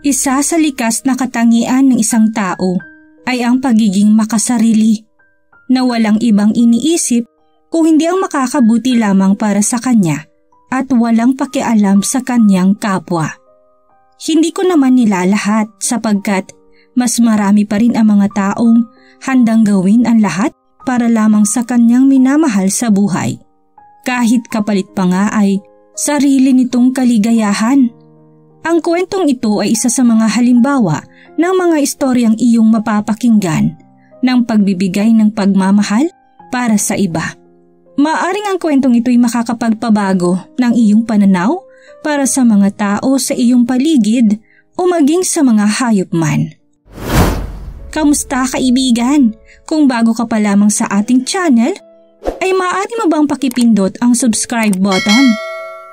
Isa sa likas na katangian ng isang tao ay ang pagiging makasarili, na walang ibang iniisip kung hindi ang makakabuti lamang para sa kanya at walang pakialam sa kanyang kapwa. Hindi ko naman nilalahat sapagkat mas marami pa rin ang mga taong handang gawin ang lahat para lamang sa kanyang minamahal sa buhay. Kahit kapalit pa nga ay sarili nitong kaligayahan. Ang kwentong ito ay isa sa mga halimbawa ng mga istoryang iyong mapapakinggan ng pagbibigay ng pagmamahal para sa iba. Maaring ang kwentong ito ay makakapagpabago ng iyong pananaw para sa mga tao sa iyong paligid o maging sa mga hayop man. Kamusta kaibigan? Kung bago ka pa lamang sa ating channel, ay maaari mo bang pakipindot ang subscribe button?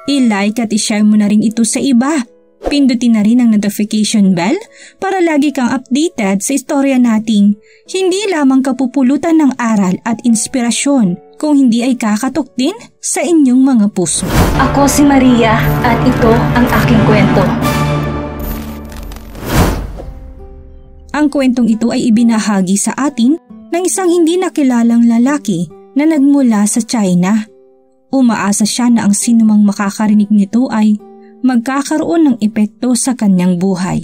I-like at i-share mo na rin ito sa iba. Pindutin na rin ang notification bell para lagi kang updated sa istorya nating hindi lamang kapupulutan ng aral at inspirasyon kung hindi ay kakatok din sa inyong mga puso. Ako si Maria at ito ang aking kwento. Ang kwentong ito ay ibinahagi sa atin ng isang hindi nakilalang lalaki na nagmula sa China. Umaasa siya na ang sinumang makakarinig nito ay magkakaroon ng epekto sa kanyang buhay.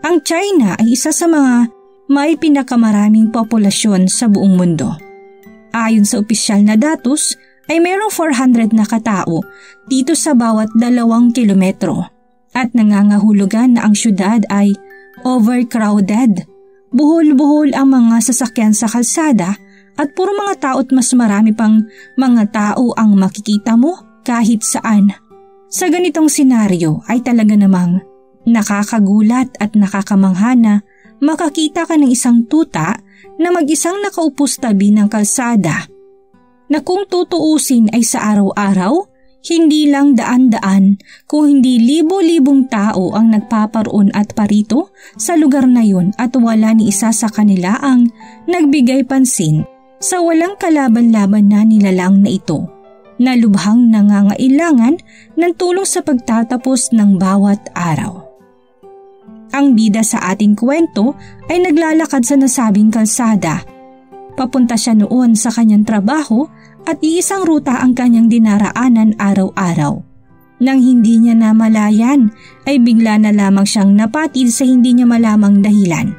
Ang China ay isa sa mga may pinakamaraming populasyon sa buong mundo. Ayon sa opisyal na datos ay mayroong 400 na katao dito sa bawat 2 kilometro at nangangahulugan na ang syudad ay overcrowded. Buhol-buhol ang mga sasakyan sa kalsada at puro mga tao at mas marami pang mga tao ang makikita mo kahit saan. Sa ganitong senaryo ay talaga namang nakakagulat at nakakamangha na makakita ka ng isang tuta na mag-isang nakaupo sa tabi ng kalsada na kung tutuusin ay sa araw-araw, hindi lang daan-daan kung hindi libo-libong tao ang nagpaparoon at parito sa lugar na yun at wala ni isa sa kanila ang nagbigay pansin sa walang kalaban-laban na nilalang na ito, na lubhang nangangailangan ng tulong sa pagtatapos ng bawat araw. Ang bida sa ating kwento ay naglalakad sa nasabing kalsada. Papunta siya noon sa kanyang trabaho at iisang ruta ang kanyang dinaraanan araw-araw. Nang hindi niya namalayan ay bigla na lamang siyang napatid sa hindi niya malamang dahilan.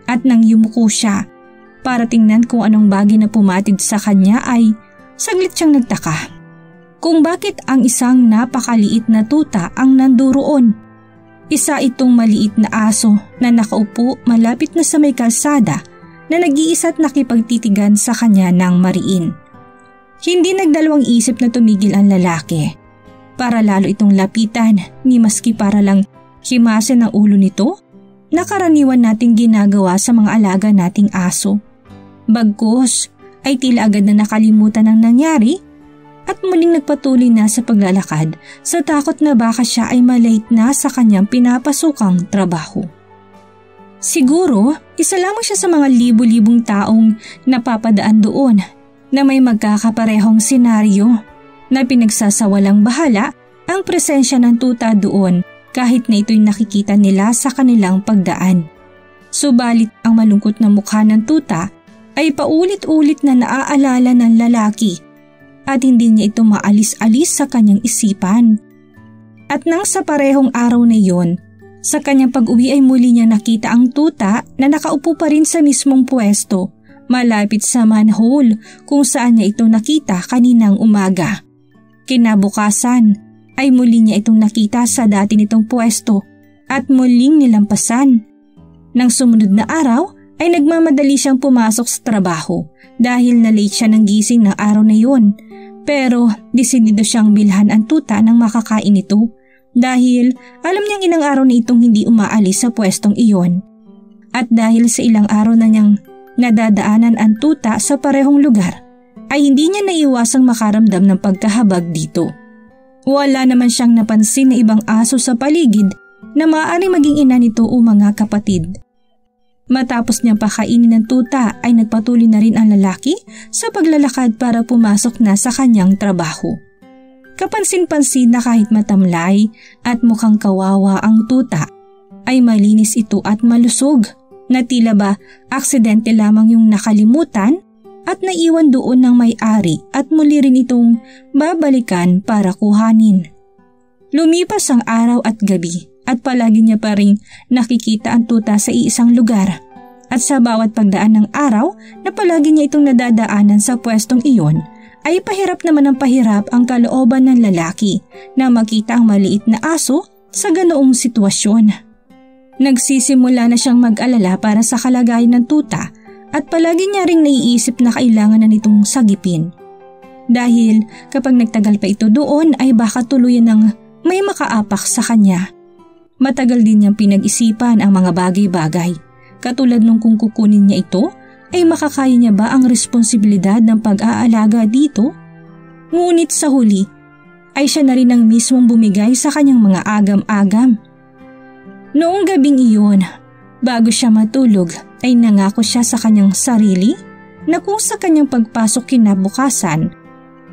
At nang yumuko siya para tingnan kung anong bagay na pumatid sa kanya ay saglit siyang nagtaka kung bakit ang isang napakaliit na tuta ang nanduroon. Isa itong maliit na aso na nakaupo malapit na sa may kalsada na nag-iisa't nakipagtitigan sa kanya ng mariin. Hindi nagdalawang isip na tumigil ang lalaki para lalo itong lapitan ni maski para lang himasin ang ulo nito na karaniwan nating ginagawa sa mga alaga nating aso. Bagkus ay tila agad na nakalimutan ang nangyari at muling nagpatuloy na sa paglalakad sa takot na baka siya ay malate na sa kanyang pinapasukang trabaho. Siguro, isa lamang siya sa mga libo-libong taong napapadaan doon na may magkakaparehong senaryo na pinagsasawalang bahala ang presensya ng tuta doon kahit na ito'y nakikita nila sa kanilang pagdaan. Subalit ang malungkot na mukha ng tuta ay paulit-ulit na naaalala ng lalaki at hindi niya ito maalis-alis sa kanyang isipan. At nang sa parehong araw na iyon, sa kanyang pag-uwi ay muli niya nakita ang tuta na nakaupo pa rin sa mismong pwesto malapit sa manhole kung saan niya ito nakita kaninang umaga. Kinabukasan ay muli niya itong nakita sa dati nitong pwesto at muling nilampasan. Nang sumunod na araw ay nagmamadali siyang pumasok sa trabaho dahil na-late siya ng gising ng araw na yun. Pero desidido siyang bilhan ang tuta ng makakain ito dahil alam niyang ilang araw na itong hindi umaalis sa pwestong iyon. At dahil sa ilang araw na niyang nadadaanan ang tuta sa parehong lugar, ay hindi niya naiwasang makaramdam ng pagkahabag dito. Wala naman siyang napansin na ibang aso sa paligid na maaari maging ina nito o mga kapatid. Matapos niyang pakainin ng tuta ay nagpatuloy na rin ang lalaki sa paglalakad para pumasok na sa kanyang trabaho. Kapansin-pansin na kahit matamlay at mukhang kawawa ang tuta, ay malinis ito at malusog na tila ba aksidente lamang yung nakalimutan at naiwan doon ng may-ari at muli rin itong babalikan para kuhanin. Lumipas ang araw at gabi at palagi niya pa rin nakikita ang tuta sa iisang lugar. At sa bawat pagdaan ng araw na palagi niya itong nadadaanan sa pwestong iyon, ay pahirap naman ang pahirap ang kalooban ng lalaki na makita ang maliit na aso sa ganoong sitwasyon. Nagsisimula na siyang mag-alala para sa kalagayan ng tuta at palagi niya ring naiisip na kailangan na nitong sagipin. Dahil kapag nagtagal pa ito doon ay baka tuluyan ng may makaapak sa kanya. Matagal din niyang pinag-isipan ang mga bagay-bagay. Katulad nung kung kukunin niya ito, ay makakaya niya ba ang responsibilidad ng pag-aalaga dito? Ngunit sa huli, ay siya na rin ang mismong bumigay sa kanyang mga agam-agam. Noong gabing iyon, bago siya matulog, ay nangako siya sa kanyang sarili na kung sa kanyang pagpasok kinabukasan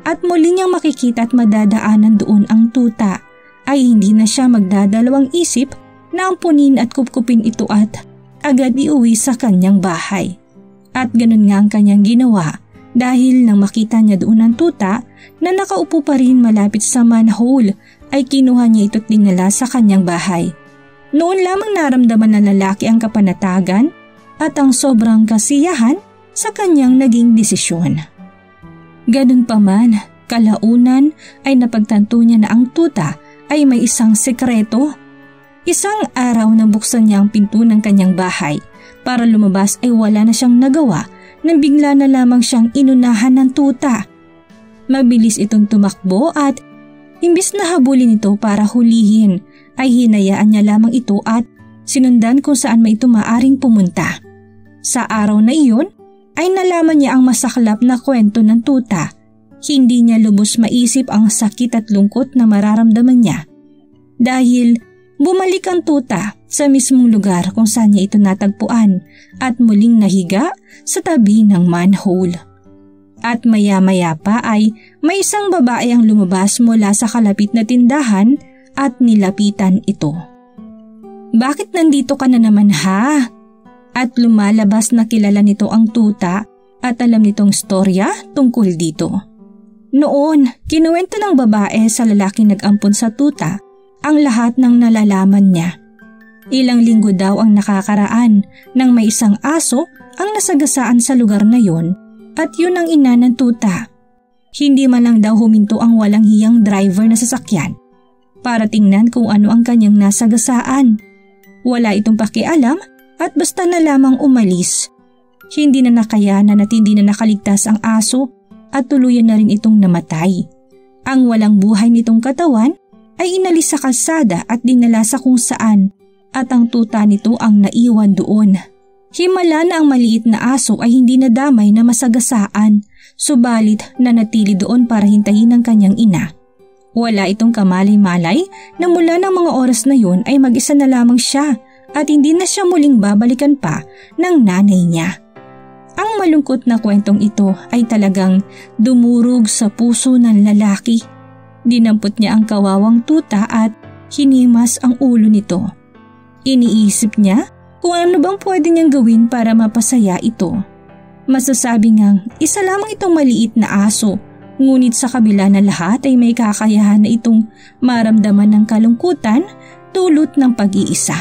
at muli niyang makikita at madadaanan doon ang tuta, ay hindi na siya magdadalawang isip na ampunin at kupkupin ito at agad iuwi sa kanyang bahay. At ganun nga ang kanyang ginawa dahil nang makita niya doon ang tuta na nakaupo pa rin malapit sa manhole ay kinuha niya ito't dinala sa kanyang bahay. Noon lamang naramdaman ng lalaki ang kapanatagan at ang sobrang kasiyahan sa kanyang naging desisyon. Ganun pa man, kalaunan ay napagtanto niya na ang tuta ay may isang sekreto. Isang araw na buksan niya ang pinto ng kanyang bahay para lumabas ay wala na siyang nagawa nang bigla na lamang siyang inunahan ng tuta. Mabilis itong tumakbo at imbis na habulin ito para hulihin ay hinayaan niya lamang ito at sinundan kung saan may ito maaring pumunta. Sa araw na iyon ay nalaman niya ang masaklap na kwento ng tuta. Hindi niya lubos maisip ang sakit at lungkot na mararamdaman niya dahil bumalik ang tuta sa mismong lugar kung saan niya ito natagpuan at muling nahiga sa tabi ng manhole. At maya-maya pa ay may isang babae ang lumabas mula sa kalapit na tindahan at nilapitan ito. "Bakit nandito ka na naman ha?" At lumalabas na kilala nito ang tuta at alam nitong storya tungkol dito. Noon, kinuwento ng babae sa lalaking nag-ampon sa tuta ang lahat ng nalalaman niya. Ilang linggo daw ang nakakaraan nang may isang aso ang nasagasaan sa lugar na yon at yun ang ina ng tuta. Hindi man lang daw huminto ang walang hiyang driver na sasakyan para tingnan kung ano ang kanyang nasagasaan. Wala itong pakialam at basta na lamang umalis. Hindi na nakayanan at hindi na nakaligtas ang aso at tuluyan na rin itong namatay. Ang walang buhay nitong katawan ay inalis sa kalsada at dinala sa kung saan at ang tuta nito ang naiwan doon. Himala na ang maliit na aso ay hindi nadamay na masagasaan, subalit nanatili doon para hintayin ang kanyang ina. Wala itong kamalay-malay na mula ng mga oras na yun ay mag-isa na lamang siya at hindi na siya muling babalikan pa ng nanay niya. Ang malungkot na kwentong ito ay talagang dumurog sa puso ng lalaki. Dinampot niya ang kawawang tuta at hinimas ang ulo nito. Iniisip niya kung ano bang pwede niyang gawin para mapasaya ito. Masasabi ngang isa lamang itong maliit na aso, ngunit sa kabila na lahat ay may kakayahan na itong maramdaman ng kalungkutan dulot ng pag-iisa.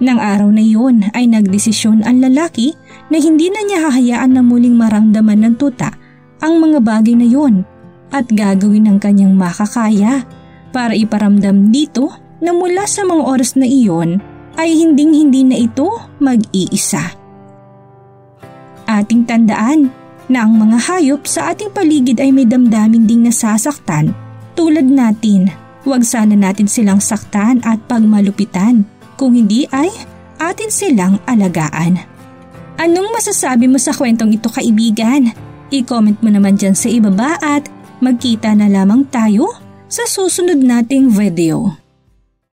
Nang araw na iyon ay nagdesisyon ang lalaki na hindi na niya hahayaan na muling maramdaman ng tuta ang mga bagay na iyon at gagawin ang kanyang makakaya para iparamdam dito na mula sa mga oras na iyon ay hinding-hindi na ito mag-iisa. Ating tandaan na ang mga hayop sa ating paligid ay may damdamin ding nasasaktan tulad natin. Huwag sana natin silang saktan at pagmalupitan. Kung hindi ay atin silang alagaan. Anong masasabi mo sa kwentong ito, kaibigan? I-comment mo naman dyan sa ibaba at magkita na lamang tayo sa susunod nating video.